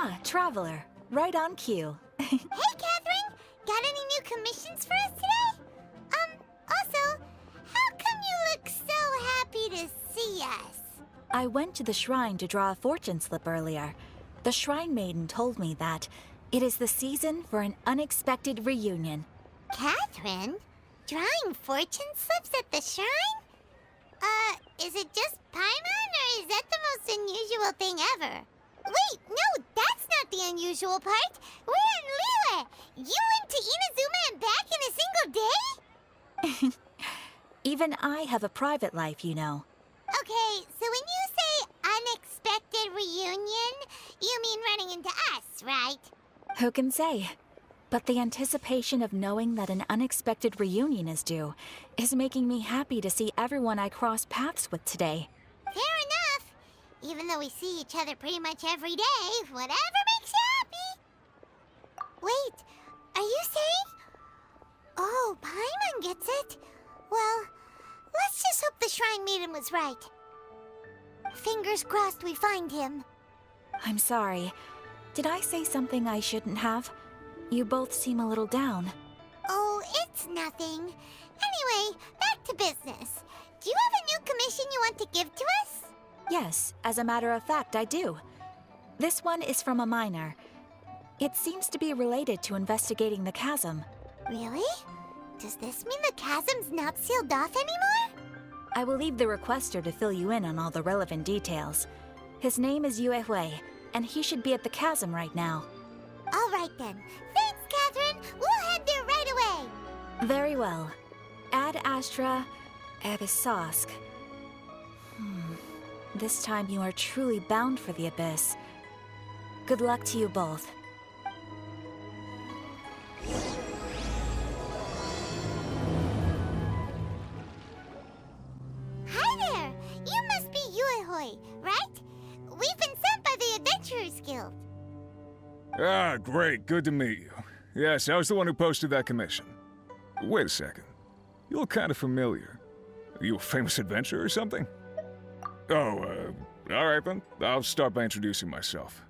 Ah, Traveler. Right on cue. Hey, Catherine! Got any new commissions for us today? Also, how come you look so happy to see us? I went to the shrine to draw a fortune slip earlier. The shrine maiden told me that it is the season for an unexpected reunion. Catherine? Drawing fortune slips at the shrine? Is it just Paimon, or is that the most unusual thing ever? Wait, no, that's not the unusual part. We're in Liyue. You went to Inazuma and back in a single day? Even I have a private life, you know. Okay, so when you say unexpected reunion, you mean running into us, right? Who can say? But the anticipation of knowing that an unexpected reunion is due is making me happy to see everyone I cross paths with today. Fair enough. Even though we see each other pretty much every day, whatever makes you happy. Wait, are you saying? Oh, Paimon gets it. Well, let's just hope the Shrine Maiden was right. Fingers crossed we find him. I'm sorry. Did I say something I shouldn't have? You both seem a little down. Oh, it's nothing. Anyway, back to business. Do you have a new commission you want to give to us? Yes, as a matter of fact, I do. This one is from a miner. It seems to be related to investigating the chasm. Really? Does this mean the chasm's not sealed off anymore? I will leave the requester to fill you in on all the relevant details. His name is Liyue, and he should be at the chasm right now. All right then. Thanks, Catherine. We'll head there right away. Very well. Ad Astra, Abyssosque. This time you are truly bound for the Abyss. Good luck to you both. Hi there! You must be Liyue, right? We've been sent by the Adventurers Guild. Ah, great. Good to meet you. Yes, I was the one who posted that commission. Wait a second. You look kind of familiar. Are you a famous adventurer or something? Oh, alright then. I'll start by introducing myself.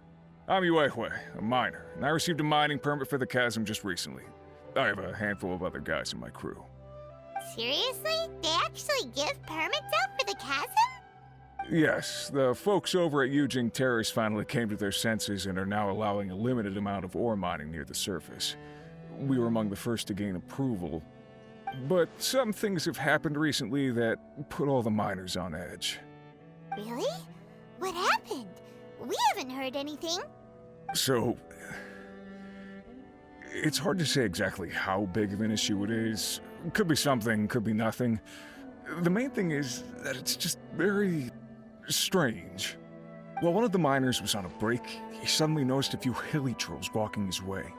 I'm Liyue, a miner, and I received a mining permit for the chasm just recently. I have a handful of other guys in my crew. Seriously? They actually give permits out for the chasm? Yes, the folks over at Yujing Terrace finally came to their senses and are now allowing a limited amount of ore mining near the surface. We were among the first to gain approval, but some things have happened recently that put all the miners on edge. Really? What happened? We haven't heard anything. So, it's hard to say exactly how big of an issue it is. Could be something, could be nothing. The main thing is that it's just very strange. While one of the miners was on a break, he suddenly noticed a few hilly trolls walking his way.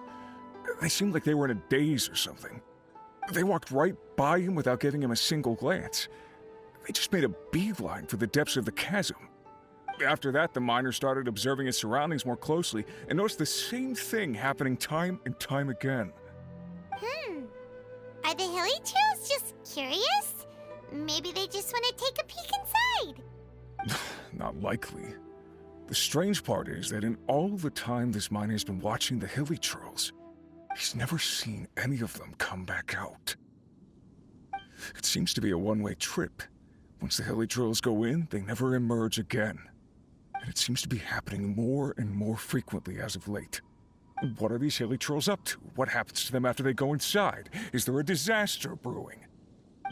They seemed like they were in a daze or something. They walked right by him without giving him a single glance. They just made a beeline for the depths of the chasm. After that, the miner started observing his surroundings more closely and noticed the same thing happening time and time again. Are the hilly trolls just curious? Maybe they just want to take a peek inside. Not likely. The strange part is that in all the time this miner's been watching the hilly trolls, he's never seen any of them come back out. It seems to be a one-way trip. Once the hilly trolls go in, they never emerge again. And it seems to be happening more and more frequently as of late. What are these hilly trolls up to? What happens to them after they go inside? Is there a disaster brewing?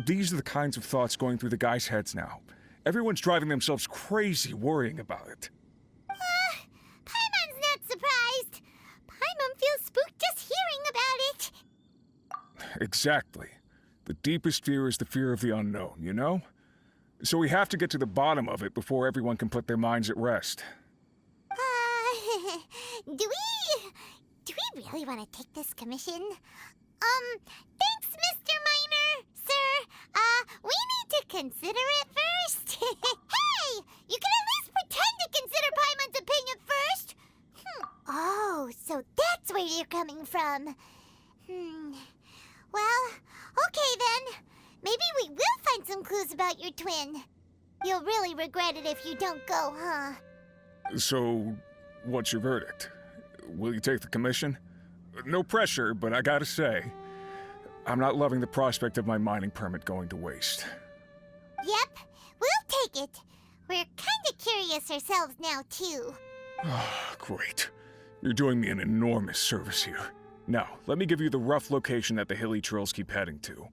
These are the kinds of thoughts going through the guys' heads now. Everyone's driving themselves crazy worrying about it. Paimon's not surprised. Paimon feels spooked just hearing about it. Exactly. The deepest fear is the fear of the unknown, you know? So we have to get to the bottom of it before everyone can put their minds at rest. Do we really want to take this commission? Thanks, Mr. Miner, sir. We need to consider it first. Hey! You can at least pretend to consider Paimon's opinion first. Oh, so that's where you're coming from. Well, okay then. Maybe we will find some clues about your twin. You'll really regret it if you don't go, huh? So, what's your verdict? will you take the commission? No pressure, but I gotta say, I'm not loving the prospect of my mining permit going to waste. Yep, we'll take it. We're kinda curious ourselves now, too. Great. You're doing me an enormous service here. Now, let me give you the rough location that the hilly trails keep heading to.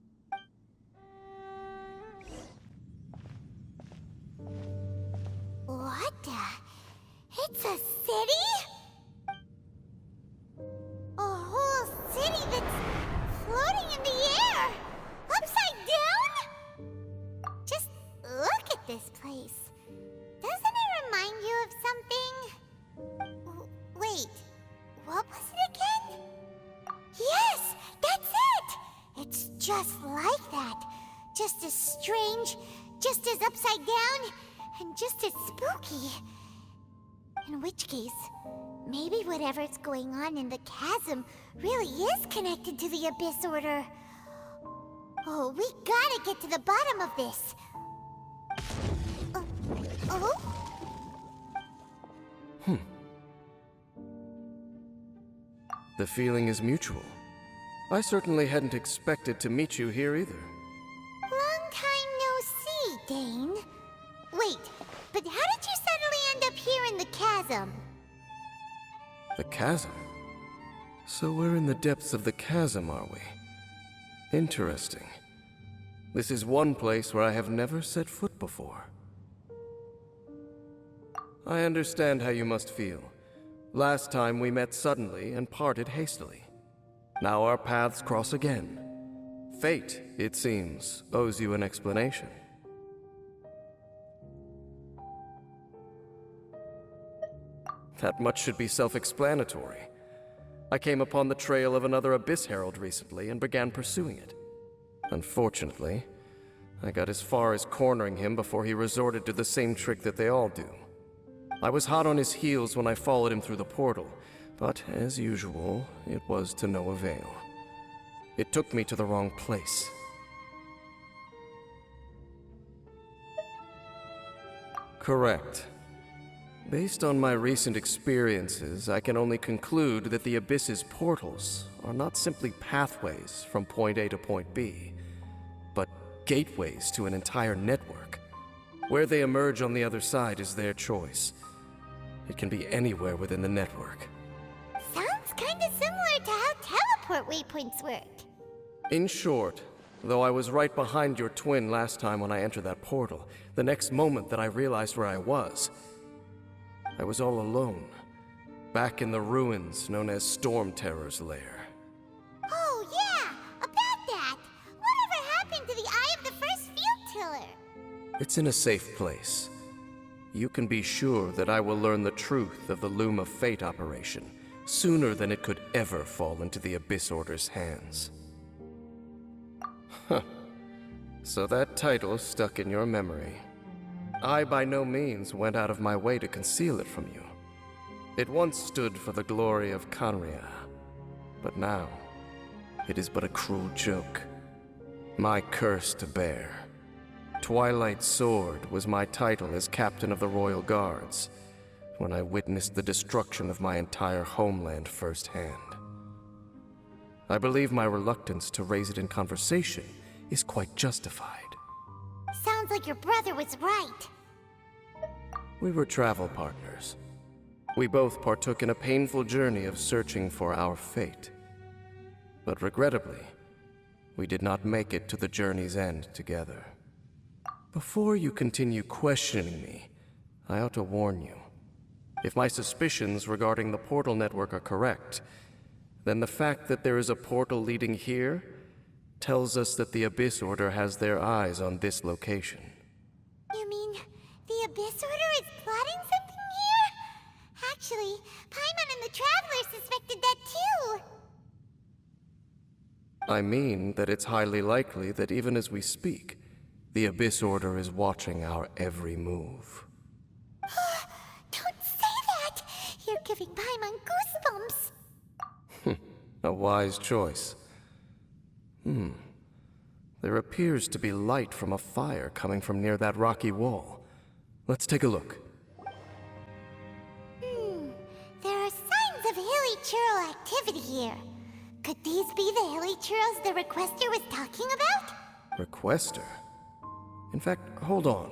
What the? It's a city? A whole city that's floating in the air! Upside down? Just look at this place. Doesn't it remind you of something? Wait, what was it again? Yes, that's it! It's just like that. Just as strange, just as upside down, and just as spooky. In which case, maybe whatever's going on in the chasm really is connected to the Abyss Order. Oh, we gotta get to the bottom of this. Oh? The feeling is mutual. I certainly hadn't expected to meet you here either. Long time no see, Dane. Wait, but how did you suddenly end up here in the chasm? The chasm? So we're in the depths of the chasm, are we? Interesting. This is one place where I have never set foot before. I understand how you must feel. Last time we met suddenly and parted hastily. Now our paths cross again. Fate, it seems, owes you an explanation. That much should be self-explanatory. I came upon the trail of another Abyss Herald recently and began pursuing it. Unfortunately, I got as far as cornering him before he resorted to the same trick that they all do. I was hot on his heels when I followed him through the portal, but as usual, it was to no avail. It took me to the wrong place. Correct. Based on my recent experiences, I can only conclude that the Abyss's portals are not simply pathways from point A to point B, but gateways to an entire network. Where they emerge on the other side is their choice. It can be anywhere within the network. Sounds kinda similar to how teleport waypoints work. In short, though I was right behind your twin last time when I entered that portal, the next moment that I realized where I was all alone, back in the ruins known as Storm Terror's lair. Oh yeah, about that! Whatever happened to the Eye of the First Field Tiller? It's in a safe place. You can be sure that I will learn the truth of the Loom of Fate operation sooner than it could ever fall into the Abyss Order's hands. Huh. So that title stuck in your memory. I by no means went out of my way to conceal it from you. It once stood for the glory of Khaenri'ah, but now it is but a cruel joke. My curse to bear. Twilight Sword was my title as captain of the Royal Guards when I witnessed the destruction of my entire homeland firsthand. I believe my reluctance to raise it in conversation is quite justified. Sounds like your brother was right. We were travel partners. We both partook in a painful journey of searching for our fate. But regrettably, we did not make it to the journey's end together. Before you continue questioning me, I ought to warn you. If my suspicions regarding the portal network are correct, then the fact that there is a portal leading here tells us that the Abyss Order has their eyes on this location. You mean the Abyss Order is plotting something here? Actually, Paimon and the Traveler suspected that too. I mean that it's highly likely that even as we speak, the Abyss Order is watching our every move. Don't say that! You're giving Paimon goosebumps. A wise choice. There appears to be light from a fire coming from near that rocky wall. Let's take a look. There are signs of hilly hilichurl activity here. Could these be the hilichurls the requester was talking about? Requester? In fact, hold on.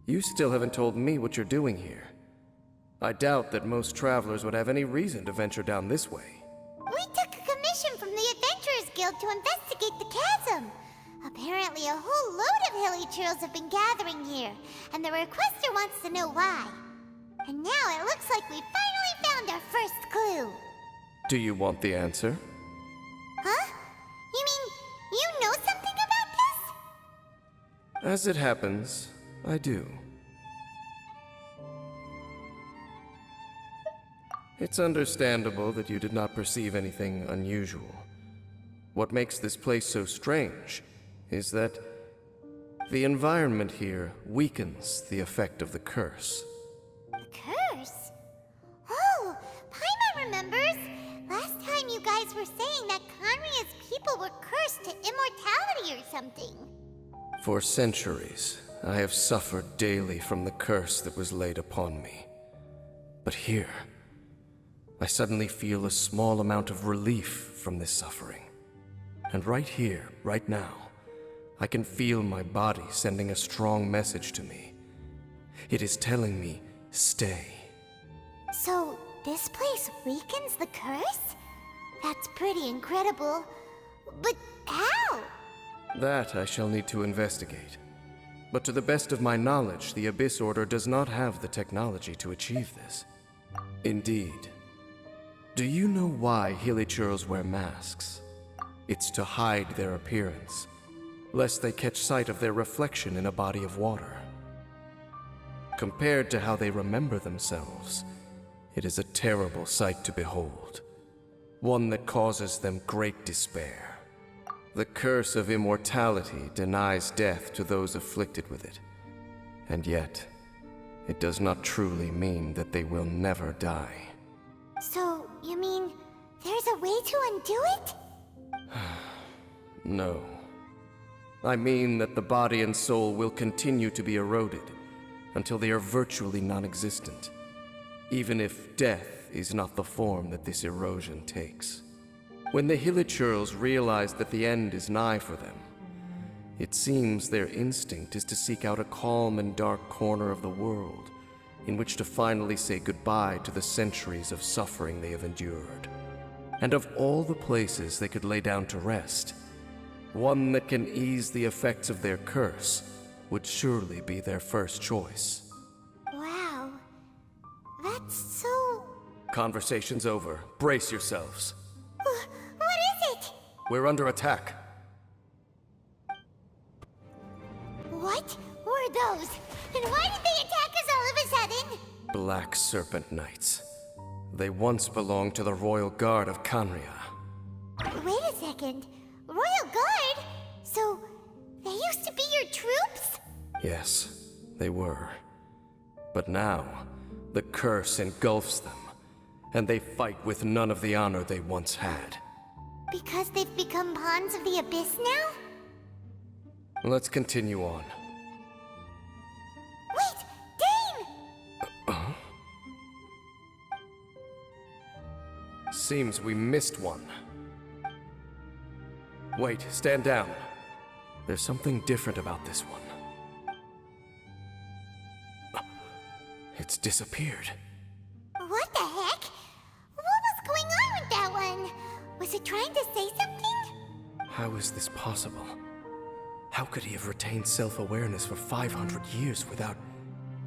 You still haven't told me what you're doing here. I doubt that most travelers would have any reason to venture down this way. We took a commission from the Adventurers Guild to investigate the chasm. Apparently a whole load of hilichurls have been gathering here, and the requester wants to know why. And now it looks like we finally found our first clue. Do you want the answer? Huh? You mean you know something about this? As it happens, I do. It's understandable that you did not perceive anything unusual. What makes this place so strange is that the environment here weakens the effect of the curse. The curse? Oh, Paimon remembers. Last time you guys were saying that Conria's people were cursed to immortality or something. For centuries, I have suffered daily from the curse that was laid upon me. But here, I suddenly feel a small amount of relief from this suffering. And right here, right now, I can feel my body sending a strong message to me. It is telling me, stay. So, this place weakens the curse? That's pretty incredible. But how? That I shall need to investigate. But to the best of my knowledge, the Abyss Order does not have the technology to achieve this. Indeed. Do you know why hilichurls wear masks? It's to hide their appearance, lest they catch sight of their reflection in a body of water. Compared to how they remember themselves, it is a terrible sight to behold, one that causes them great despair. The curse of immortality denies death to those afflicted with it, and yet, it does not truly mean that they will never die. So, you mean there's a way to undo it? No. I mean that the body and soul will continue to be eroded until they are virtually non-existent, even if death is not the form that this erosion takes. When the hilichurls realize that the end is nigh for them, it seems their instinct is to seek out a calm and dark corner of the world in which to finally say goodbye to the centuries of suffering they have endured. And of all the places they could lay down to rest, one that can ease the effects of their curse would surely be their first choice. Wow. That's so... Conversation's over. Brace yourselves. What is it? We're under attack. What were those? And why did they attack us all of a sudden? Black Serpent Knights. They once belonged to the Royal Guard of Canria. Wait a second. Royal Guard? So, they used to be your troops? Yes, they were. But now, the curse engulfs them, and they fight with none of the honor they once had. Because they've become pawns of the Abyss now? Let's continue on. Wait! Dane! Seems we missed one. Wait, stand down. There's something different about this one. It's disappeared. What the heck? What was going on with that one? Was it trying to say something? How is this possible? How could he have retained self-awareness for 500 years without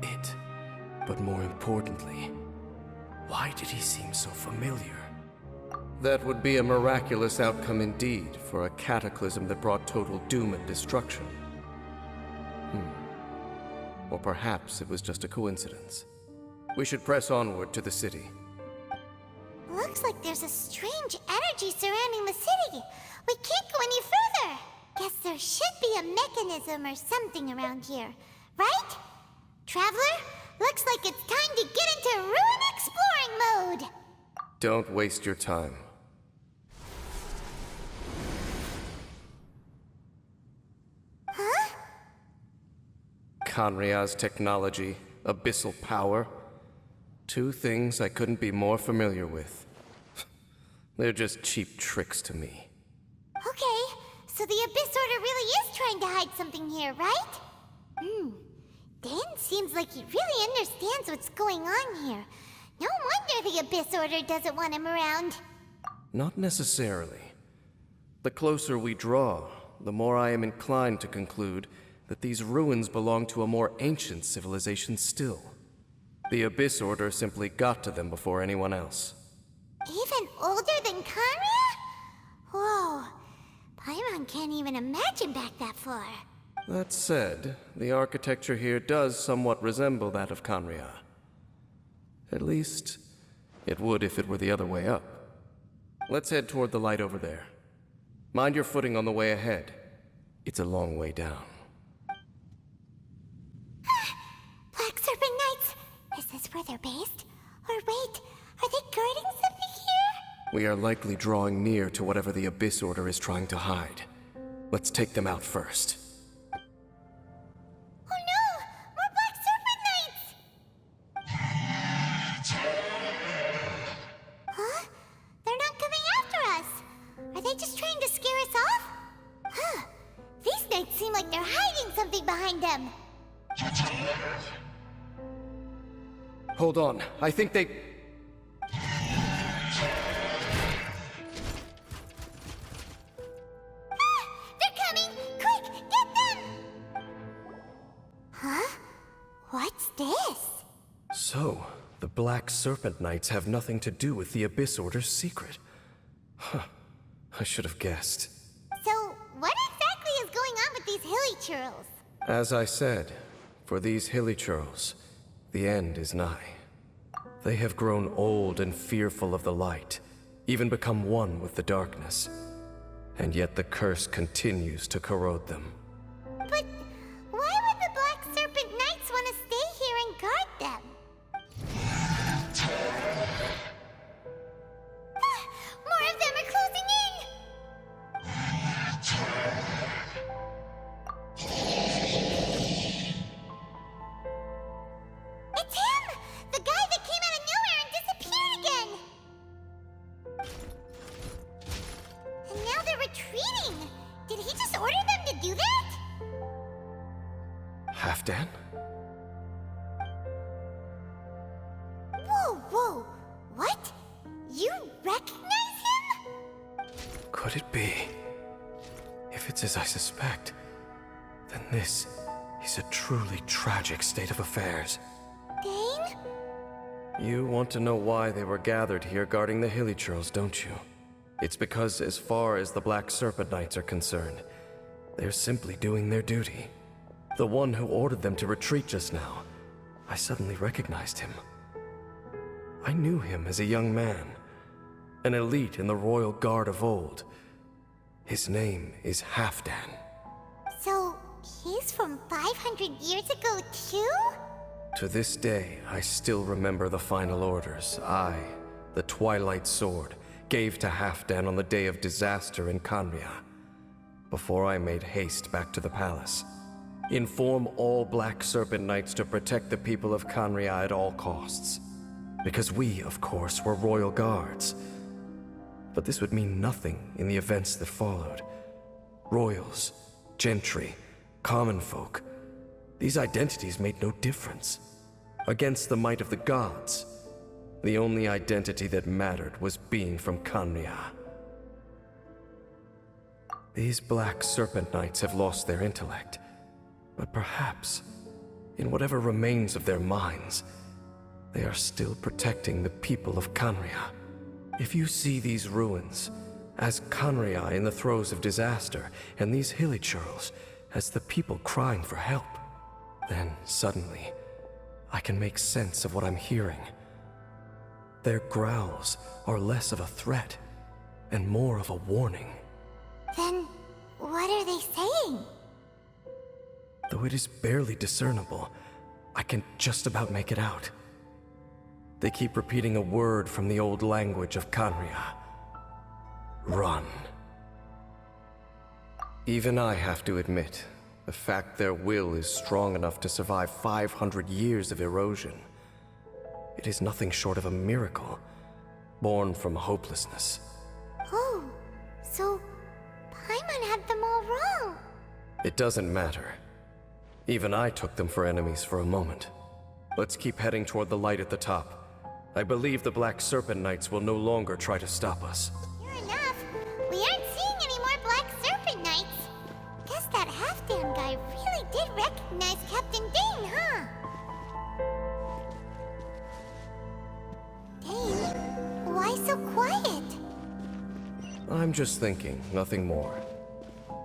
it? But more importantly, why did he seem so familiar? That would be a miraculous outcome indeed for a cataclysm that brought total doom and destruction. Or perhaps it was just a coincidence. We should press onward to the city. Looks like there's a strange energy surrounding the city. We can't go any further. Guess there should be a mechanism or something around here, right? Traveler, looks like it's time to get into ruin exploring mode. Don't waste your time. Huh? Canria's technology, abyssal power. Two things I couldn't be more familiar with. They're just cheap tricks to me. Okay, so the Abyss Order really is trying to hide something here, right? Dan seems like he really understands what's going on here. No wonder the Abyss Order doesn't want him around. Not necessarily. The closer we draw, the more I am inclined to conclude that these ruins belong to a more ancient civilization still. The Abyss Order simply got to them before anyone else. Even older than Conria? Whoa. Paimon can't even imagine back that far. That said, the architecture here does somewhat resemble that of Conria. At least, it would if it were the other way up. Let's head toward the light over there. Mind your footing on the way ahead. It's a long way down. Black Serpent Knights! Is this where they're based? Or wait, are they guarding something here? We are likely drawing near to whatever the Abyss Order is trying to hide. Let's take them out first. Oh no! More Black Serpent Knights! Huh? They're not coming after us! Are they just trying to scare us off? Huh. These knights seem like they're hiding something behind them. Hold on, I think they... They're coming! Quick, get them! Huh? What's this? So, the Black Serpent Knights have nothing to do with the Abyss Order's secret. Huh. I should have guessed. So, what exactly is going on with these hilly churls? As I said, for these hilly churls, the end is nigh. They have grown old and fearful of the light, even become one with the darkness. And yet the curse continues to corrode them. But why would the Black Serpent Knights want to stay here and guard them? More of them are closing in! It's him! The guy that came out of nowhere and disappeared again! And now they're retreating! Did he just order them to do that? Halfdan? Whoa, whoa! What? You recognize him? Could it be? If it's as I suspect, then this is a truly tragic state of affairs. Dane? You want to know why they were gathered here guarding the hilly churls, don't you? It's because as far as the Black Serpent Knights are concerned, they're simply doing their duty. The one who ordered them to retreat just now, I suddenly recognized him. I knew him as a young man, an elite in the royal guard of old. His name is Halfdan. So, he's from 500 years ago too? To this day, I still remember the final orders I, the Twilight Sword, gave to Halfdan on the day of disaster in Conria, before I made haste back to the palace. Inform all Black Serpent Knights to protect the people of Conria at all costs. Because we, of course, were royal guards. But this would mean nothing in the events that followed. Royals, gentry, common folk, these identities made no difference. Against the might of the gods, the only identity that mattered was being from Conria. These Black Serpent Knights have lost their intellect, but perhaps, in whatever remains of their minds, they are still protecting the people of Conria. If you see these ruins as Conria in the throes of disaster, and these hilly churls as the people crying for help, then suddenly I can make sense of what I'm hearing. Their growls are less of a threat and more of a warning. Then, what are they saying? Though it is barely discernible, I can just about make it out. They keep repeating a word from the old language of Conria. Run. Even I have to admit, the fact their will is strong enough to survive 500 years of erosion. It is nothing short of a miracle, born from hopelessness. So, Paimon had them all wrong. It doesn't matter. Even I took them for enemies for a moment. Let's keep heading toward the light at the top. I believe the Black Serpent Knights will no longer try to stop us. Sure enough, we aren't seeing any more Black Serpent Knights. Guess that Halfdan guy really did recognize Captain Dane, huh? Dane, why so quiet? I'm just thinking, nothing more.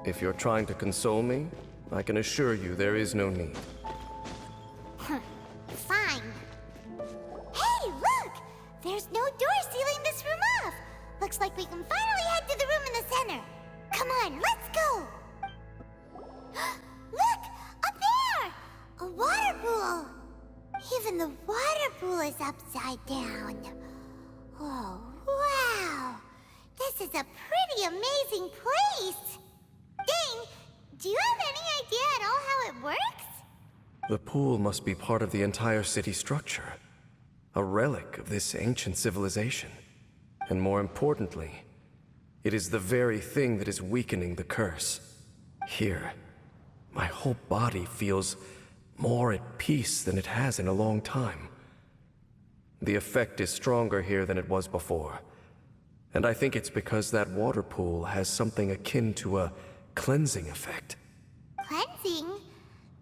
If you're trying to console me, I can assure you there is no need. Fine. Hey, look! There's no door sealing this room off. Looks like we can finally head to the room in the center. Come on, let's go! Look! Up there! A water pool! Even the water pool is upside down. Oh, wow! This is a pretty amazing place! Dane, do you have any idea at all how it works? The pool must be part of the entire city structure. A relic of this ancient civilization. And more importantly, it is the very thing that is weakening the curse. Here, my whole body feels more at peace than it has in a long time. The effect is stronger here than it was before. And I think it's because that water pool has something akin to a cleansing effect. Cleansing?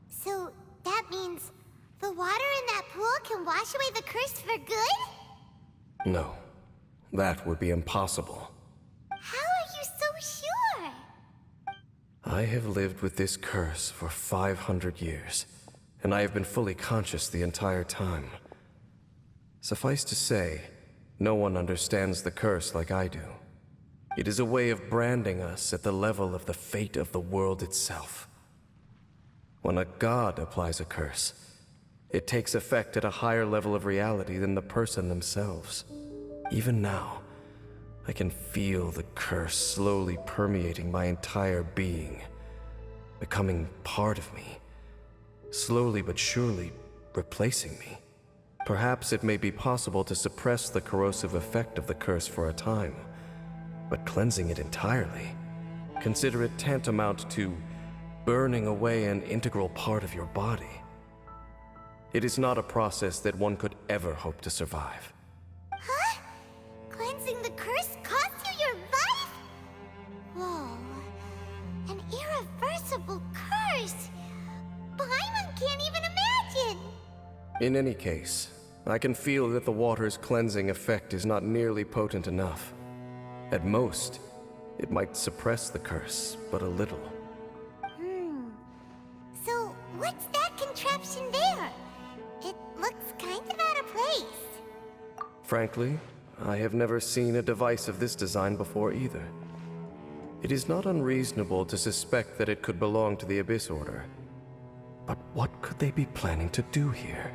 So that means the water in that pool can wash away the curse for good? No, that would be impossible. How are you so sure? I have lived with this curse for 500 years, and I have been fully conscious the entire time. Suffice to say, no one understands the curse like I do. It is a way of branding us at the level of the fate of the world itself. When a god applies a curse, it takes effect at a higher level of reality than the person themselves. Even now, I can feel the curse slowly permeating my entire being, becoming part of me, slowly but surely replacing me. Perhaps it may be possible to suppress the corrosive effect of the curse for a time, but cleansing it entirely, consider it tantamount to burning away an integral part of your body. It is not a process that one could ever hope to survive. Huh? Cleansing the curse cost you your life? Whoa. An irreversible curse. Paimon can't even imagine. In any case, I can feel that the water's cleansing effect is not nearly potent enough. At most, it might suppress the curse, but a little. So, what's that contraption there? It looks kind of out of place. Frankly, I have never seen a device of this design before either. It is not unreasonable to suspect that it could belong to the Abyss Order. But what could they be planning to do here?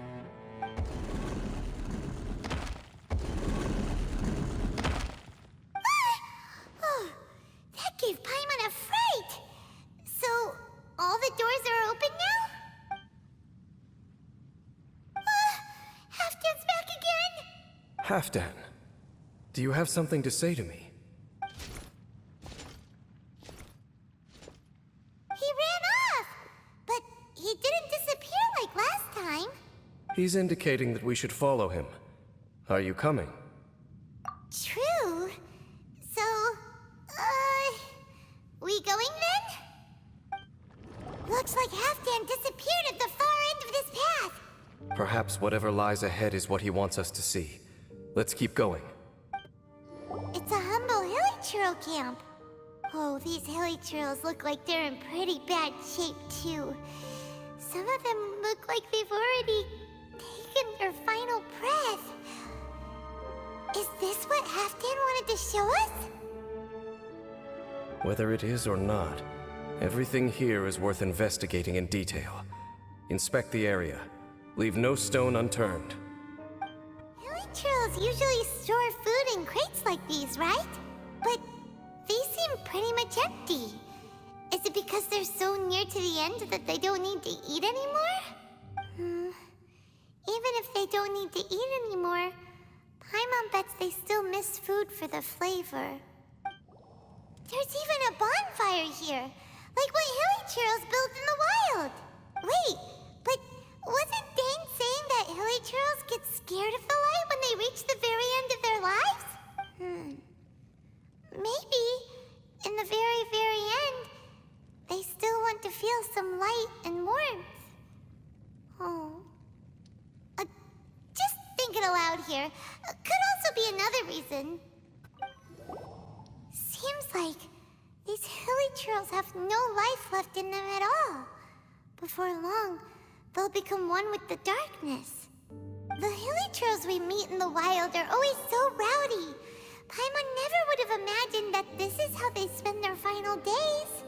Oh, that gave Paimon a fright. So, all the doors are open now? Halfdan's back again? Halfdan, do you have something to say to me? He ran off, but he didn't disappear like last time. He's indicating that we should follow him. Are you coming? True. So, we going then? Looks like Halfdan disappeared at the far end of this path. Perhaps whatever lies ahead is what he wants us to see. Let's keep going. It's a humble hilly churl camp. Oh, these hilly churls look like they're in pretty bad shape, too. Some of them look like they've already taken their final breath. Is this what Halfdan wanted to show us? Whether it is or not, everything here is worth investigating in detail. Inspect the area. Leave no stone unturned. Hilly churls usually store food in crates like these, right? But these seem pretty much empty. Is it because they're so near to the end that they don't need to eat anymore? Even if they don't need to eat anymore, Paimon bets they still miss food for the flavor. There's even a bonfire here, like what hilly churros built in the wild. Wait, but wasn't Dane saying that hilly churros get scared of the light when they reach the very end of their lives? Maybe, in the very, very end, they still want to feel some light and warmth. Oh. Just thinking aloud here. Could also be another reason. Seems like these hilly churls have no life left in them at all. Before long, they'll become one with the darkness. The hilly churls we meet in the wild are always so rowdy. Paimon never would have imagined that this is how they spend their final days.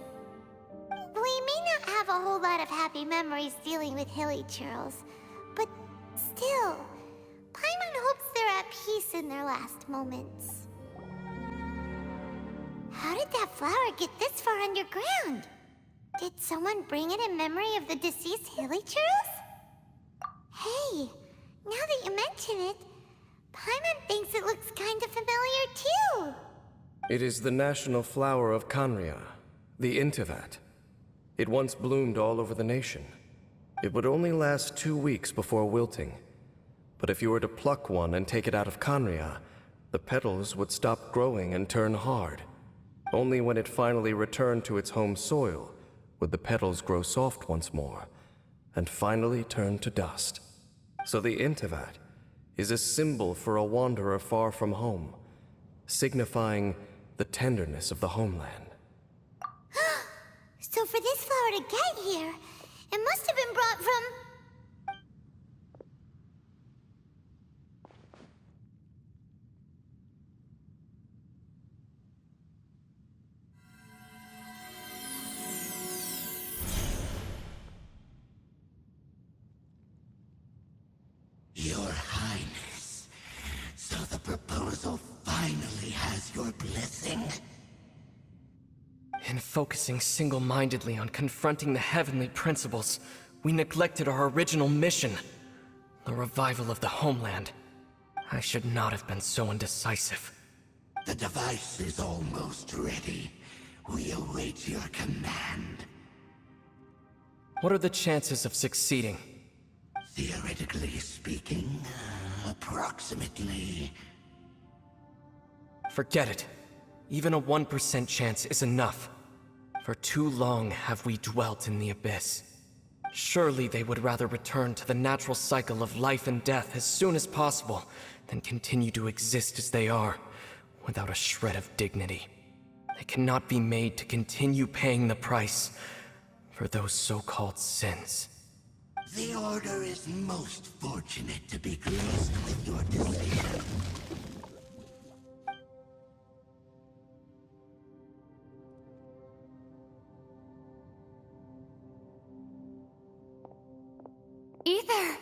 We may not have a whole lot of happy memories dealing with hilly churls, but still, Paimon hopes they're at peace in their last moments. How did that flower get this far underground? Did someone bring it in memory of the deceased hilly churls? Hey, now that you mention it, Paimon thinks it looks kind of familiar too. It is the national flower of Khaenri'ah, the Intivat. It once bloomed all over the nation. It would only last 2 weeks before wilting. But if you were to pluck one and take it out of Khaenri'ah, the petals would stop growing and turn hard. Only when it finally returned to its home soil would the petals grow soft once more, and finally turn to dust. So the Intivat is a symbol for a wanderer far from home, signifying the tenderness of the homeland. So for this flower to get here, it must have been brought from... Your Highness, so the proposal finally has your blessing? In focusing single-mindedly on confronting the heavenly principles, we neglected our original mission, the revival of the homeland. I should not have been so indecisive. The device is almost ready. We await your command. What are the chances of succeeding? Theoretically speaking, approximately. Forget it. Even a 1% chance is enough. For too long have we dwelt in the abyss. Surely they would rather return to the natural cycle of life and death as soon as possible than continue to exist as they are, without a shred of dignity. They cannot be made to continue paying the price for those so-called sins. The Order is most fortunate to be graced with your decision. Ether!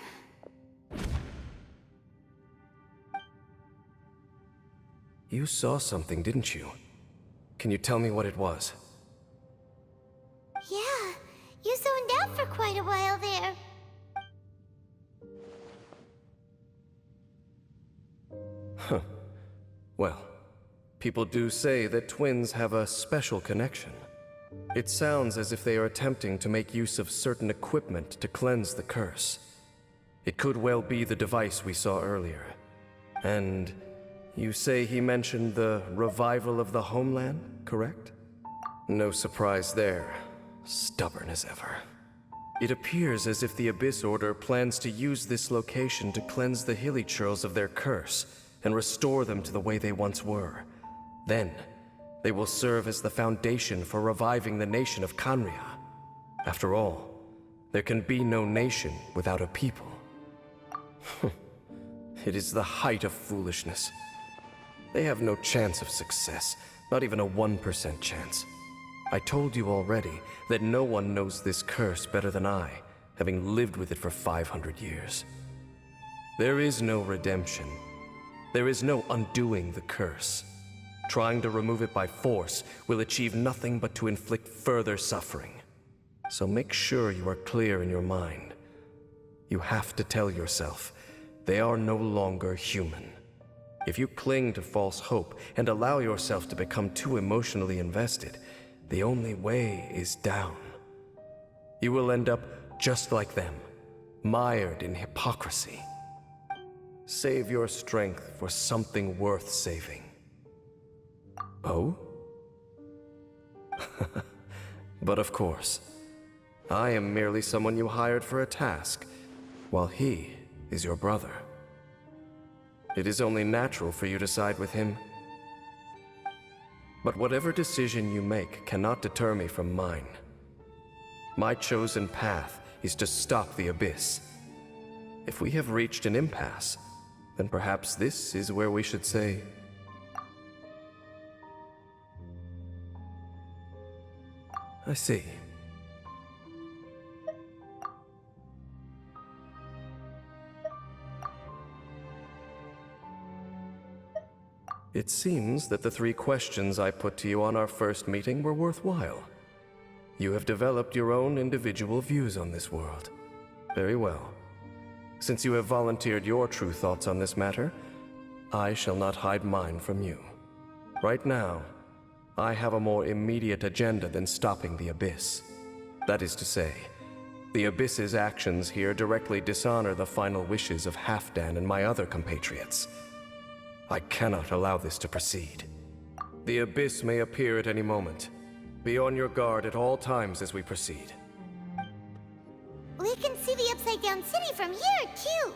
You saw something, didn't you? Can you tell me what it was? Yeah, you zoned out for quite a while there. Huh. Well, people do say that twins have a special connection. It sounds as if they are attempting to make use of certain equipment to cleanse the curse. It could well be the device we saw earlier. And you say he mentioned the revival of the homeland, correct? No surprise there. Stubborn as ever. It appears as if the Abyss Order plans to use this location to cleanse the hilly churls of their curse and restore them to the way they once were. Then, they will serve as the foundation for reviving the nation of Khaenri'ah. After all, there can be no nation without a people. It is the height of foolishness. They have no chance of success, not even a 1% chance. I told you already that no one knows this curse better than I, having lived with it for 500 years. There is no redemption. There is no undoing the curse. Trying to remove it by force will achieve nothing but to inflict further suffering. So make sure you are clear in your mind. You have to tell yourself, they are no longer human. If you cling to false hope and allow yourself to become too emotionally invested, the only way is down. You will end up just like them, mired in hypocrisy. Save your strength for something worth saving. Oh? But of course, I am merely someone you hired for a task, while he is your brother. It is only natural for you to side with him. But whatever decision you make cannot deter me from mine. My chosen path is to stop the Abyss. If we have reached an impasse, then perhaps this is where we should say... I see. It seems that the 3 questions I put to you on our first meeting were worthwhile. You have developed your own individual views on this world. Very well. Since you have volunteered your true thoughts on this matter, I shall not hide mine from you. Right now, I have a more immediate agenda than stopping the Abyss. That is to say, the Abyss's actions here directly dishonor the final wishes of Halfdan and my other compatriots. I cannot allow this to proceed. The Abyss may appear at any moment. Be on your guard at all times as we proceed. We can see the Upside Down City from here, too.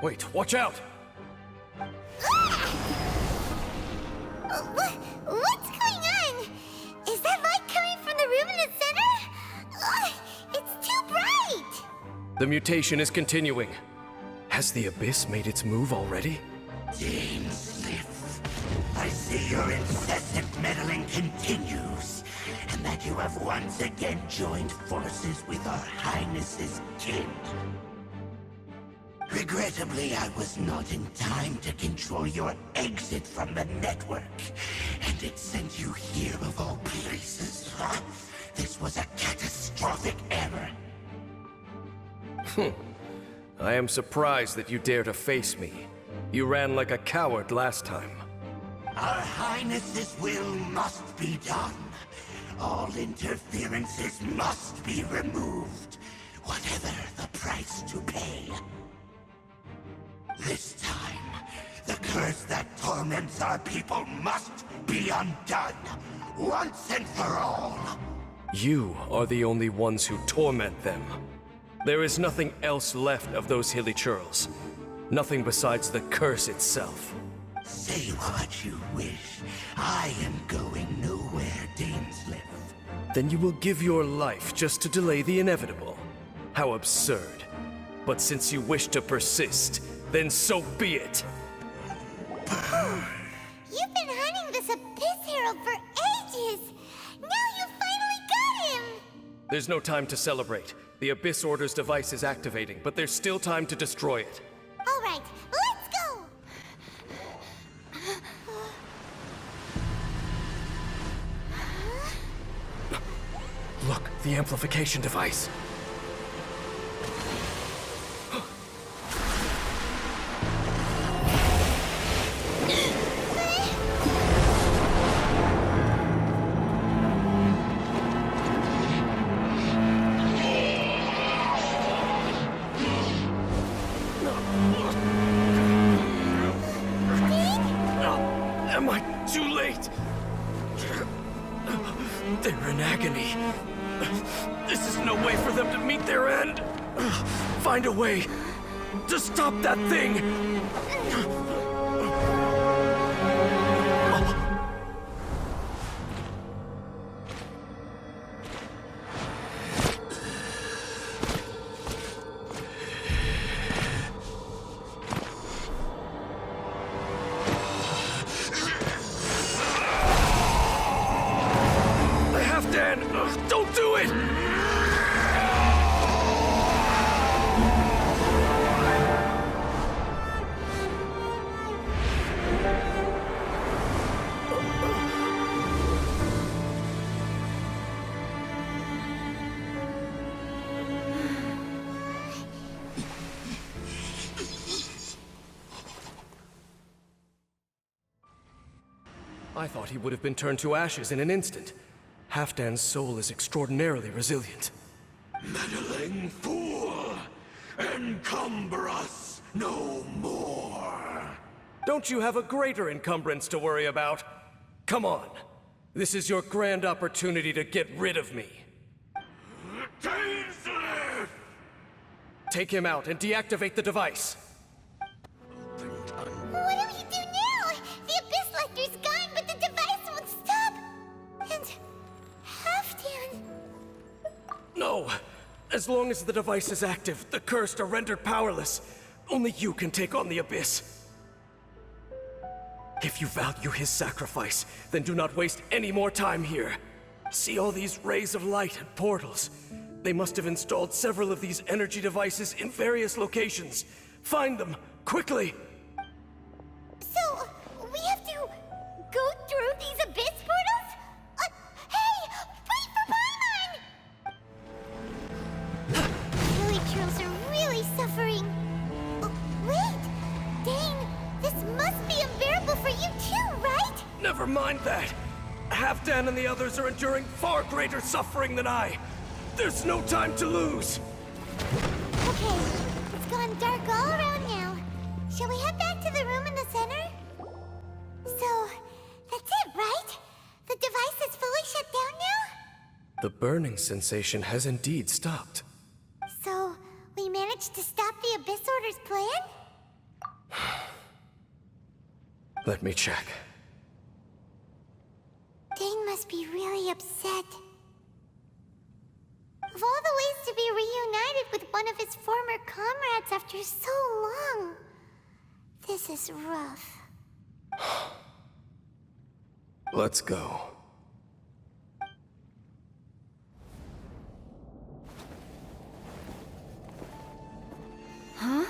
Wait, watch out! What's going on? Is that light coming from the room in the center? It's too bright! The mutation is continuing. Has the Abyss made its move already? Dainsleaf, I see your incessant meddling continues, and that you have once again joined forces with our Highness's kin. Regrettably, I was not in time to control your exit from the network, and it sent you here of all places. This was a catastrophic error. I am surprised that you dare to face me. You ran like a coward last time. Our Highness's will must be done. All interferences must be removed, whatever the price to pay. This time, the curse that torments our people must be undone, once and for all. You are the only ones who torment them. There is nothing else left of those hilly churls. Nothing besides the curse itself. Say what you wish. I am going nowhere, Dainsleaf. Then you will give your life just to delay the inevitable. How absurd. But since you wish to persist, then so be it. You've been hunting this Abyss Herald for ages! Now you finally got him! There's no time to celebrate. The Abyss Order's device is activating, but there's still time to destroy it. All right, let's go! Look, the amplification device. Am I too late? They're in agony. This is no way for them to meet their end. Find a way to stop that thing. I thought he would have been turned to ashes in an instant. Halfdan's soul is extraordinarily resilient. Meddling fool! Encumber us no more! Don't you have a greater encumbrance to worry about? Come on. This is your grand opportunity to get rid of me. Dainsleaf! Take him out and deactivate the device. What do we do now? The Abyss Lecter's gone, but the device won't stop. And Halfdan. No. As long as the device is active, the cursed are rendered powerless. Only you can take on the Abyss. If you value his sacrifice, then do not waste any more time here. See all these rays of light and portals? They must have installed several of these energy devices in various locations. Find them, quickly! So, we have to go through these Abyss portals? Hey! Wait for Paimon! Villagers are really suffering. Wait! Dane, this must be unbearable for you too, right? Never mind that. Halfdan and the others are enduring far greater suffering than I. There's no time to lose. Okay, it's gone dark all around now. Shall we head back to the room in the center? So, that's it, right? The device is fully shut down now? The burning sensation has indeed stopped. So, we managed to stop the Abyss Order's plan? Let me check. Dane must be really upset. Of all the ways to be reunited with one of his former comrades after so long, this is rough. Let's go. Huh?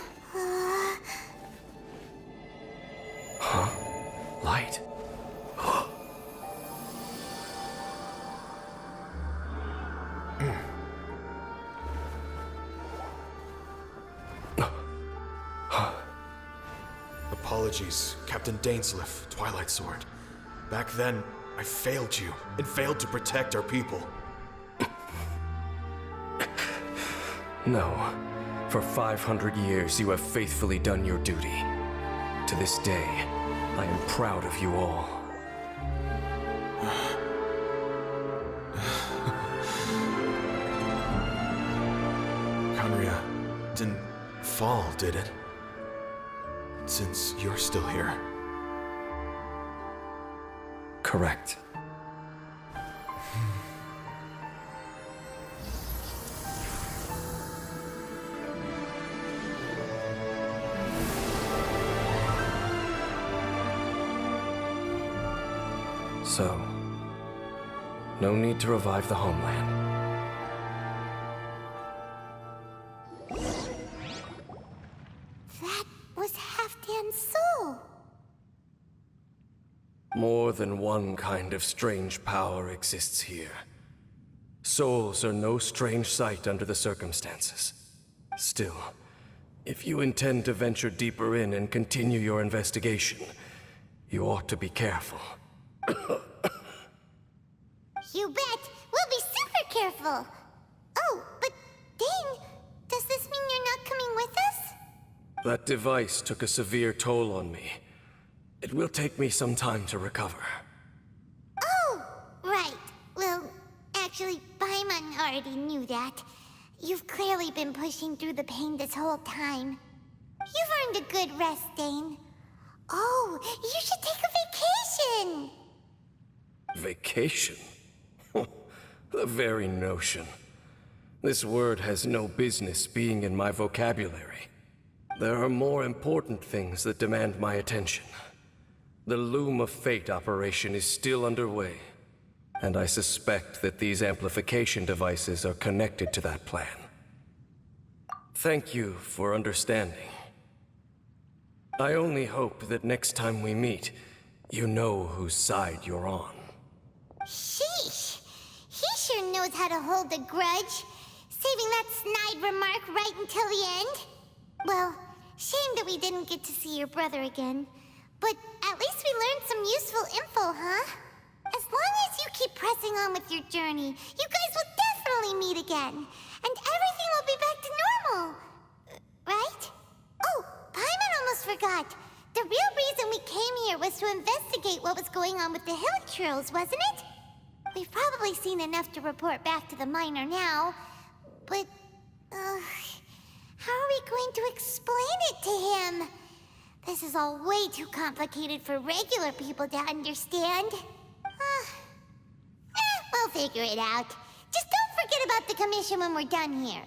Huh? Light. Apologies, Captain Dainsleaf, Twilight Sword. Back then, I failed you, and failed to protect our people. No. For 500 years, you have faithfully done your duty. To this day, I am proud of you all. Conria didn't fall, did it? Since you're still here. Correct. So, no need to revive the homeland. That was Halfdan's soul. More than one kind of strange power exists here. Souls are no strange sight under the circumstances. Still, if you intend to venture deeper in and continue your investigation, you ought to be careful. You bet! We'll be super careful! Oh, but Dane, does this mean you're not coming with us? That device took a severe toll on me. It will take me some time to recover. Oh, right. Well, actually, Paimon already knew that. You've clearly been pushing through the pain this whole time. You've earned a good rest, Dane. Oh, you should take a vacation! Vacation? The very notion. This word has no business being in my vocabulary. There are more important things that demand my attention. The Loom of Fate operation is still underway, and I suspect that these amplification devices are connected to that plan. Thank you for understanding. I only hope that next time we meet, you know whose side you're on. Sheesh! He sure knows how to hold a grudge, saving that snide remark right until the end. Well, shame that we didn't get to see your brother again, but at least we learned some useful info, huh? As long as you keep pressing on with your journey, you guys will definitely meet again. And everything will be back to normal. Right? Oh, Paimon almost forgot. The real reason we came here was to investigate what was going on with the Hilichurls, wasn't it? We've probably seen enough to report back to the miner now. But, how are we going to explain it to him? This is all way too complicated for regular people to understand. We'll figure it out. Just don't forget about the commission when we're done here.